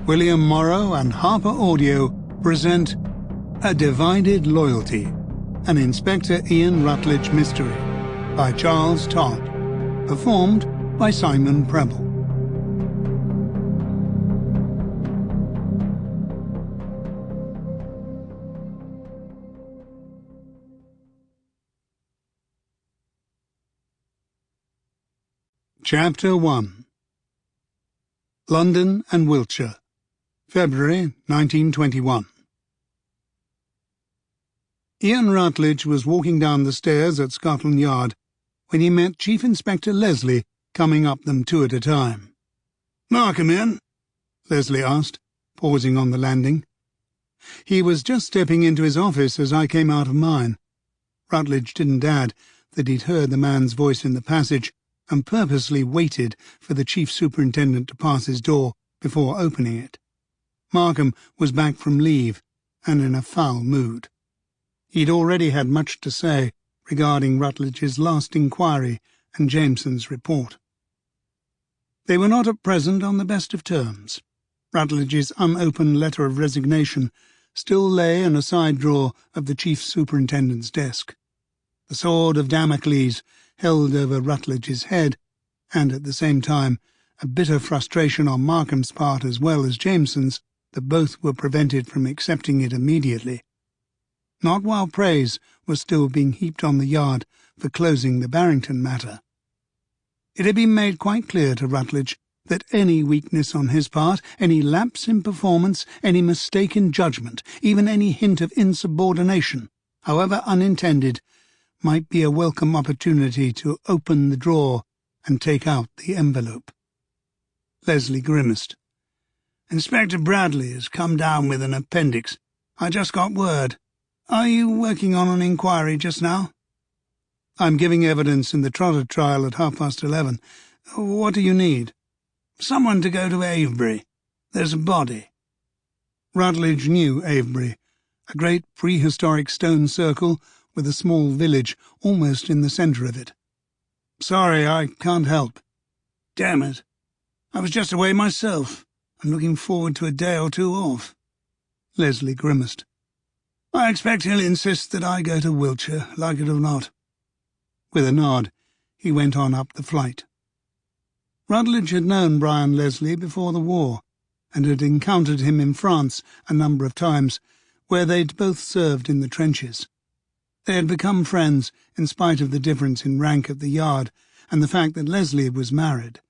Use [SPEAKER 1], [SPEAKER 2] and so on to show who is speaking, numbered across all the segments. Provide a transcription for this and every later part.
[SPEAKER 1] William Morrow and HarperAudio present A Divided Loyalty, an Inspector Ian Rutledge mystery by Charles Todd, performed by Simon Prebble. Chapter 1. London and Wiltshire, February 1921. Ian Rutledge was walking down the stairs at Scotland Yard when he met Chief Inspector Leslie coming up them two at a time. "Markham in?" Leslie asked, pausing on the landing. "He was just stepping into his office as I came out of mine." Rutledge didn't add that he'd heard the man's voice in the passage and purposely waited for the chief superintendent to pass his door before opening it. Markham was back from leave and in a foul mood. He'd already had much to say regarding Rutledge's last inquiry and Jameson's report. They were not at present on the best of terms. Rutledge's unopened letter of resignation still lay in a side drawer of the chief superintendent's desk. The sword of Damocles held over Rutledge's head, and at the same time a bitter frustration on Markham's part as well as Jameson's that both were prevented from accepting it immediately. Not while praise was still being heaped on the Yard for closing the Barrington matter. It had been made quite clear to Rutledge that any weakness on his part, any lapse in performance, any mistake in judgment, even any hint of insubordination, however unintended, might be a welcome opportunity to open the drawer and take out the envelope. Leslie grimaced. "Inspector Bradley has come down with an appendix. I just got word. Are you working on an inquiry just now?" "I'm giving evidence in the Trotter trial at 11:30. What do you need?" "Someone to go to Avebury. There's a body." Rutledge knew Avebury, a great prehistoric stone circle with a small village almost in the centre of it. "Sorry, I can't help." "Damn it. I was just away myself. I'm looking forward to a day or two off." Leslie grimaced. "I expect he'll insist that I go to Wiltshire, like it or not." With a nod, he went on up the flight. Rutledge had known Brian Leslie before the war, and had encountered him in France a number of times, where they'd both served in the trenches. They had become friends in spite of the difference in rank at the Yard and the fact that Leslie was married.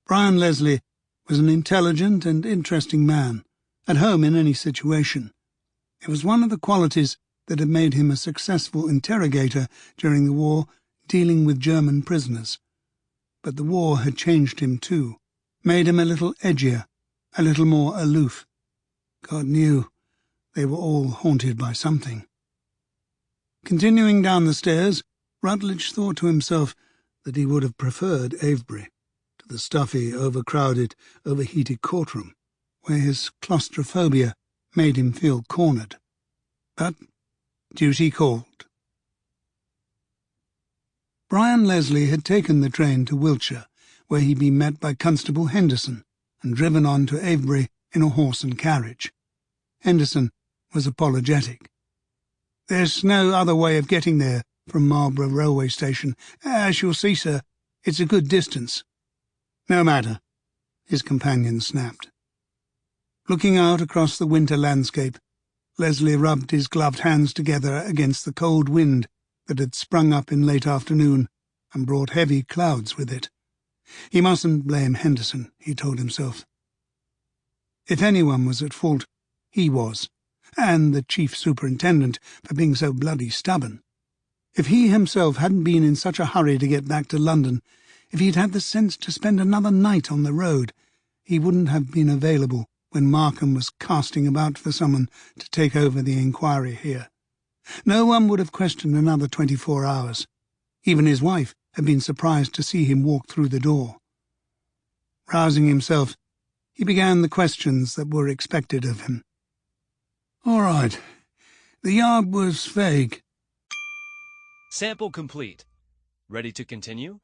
[SPEAKER 1] Brian Leslie was an intelligent and interesting man, at home in any situation. It was one of the qualities that had made him a successful interrogator during the war, dealing with German prisoners. But the war had changed him too, made him a little edgier, a little more aloof. God knew they were all haunted by something. Continuing down the stairs, Rutledge thought to himself that he would have preferred Avebury to the stuffy, overcrowded, overheated courtroom, where his claustrophobia made him feel cornered. But duty called. Brian Leslie had taken the train to Wiltshire, where he'd been met by Constable Henderson and driven on to Avebury in a horse and carriage. Henderson was apologetic. "There's no other way of getting there from Marlborough railway station. As you'll see, sir, it's a good distance." "No matter," his companion snapped. Looking out across the winter landscape, Leslie rubbed his gloved hands together against the cold wind that had sprung up in late afternoon and brought heavy clouds with it. He mustn't blame Henderson, he told himself. If anyone was at fault, he was, and the chief superintendent for being so bloody stubborn. If he himself hadn't been in such a hurry to get back to London, if he'd had the sense to spend another night on the road, he wouldn't have been available when Markham was casting about for someone to take over the inquiry here. No one would have questioned another 24 hours. Even his wife had been surprised to see him walk through the door. Rousing himself, he began the questions that were expected of him. "All right. The Yard was vague."
[SPEAKER 2] Sample complete. Ready to continue?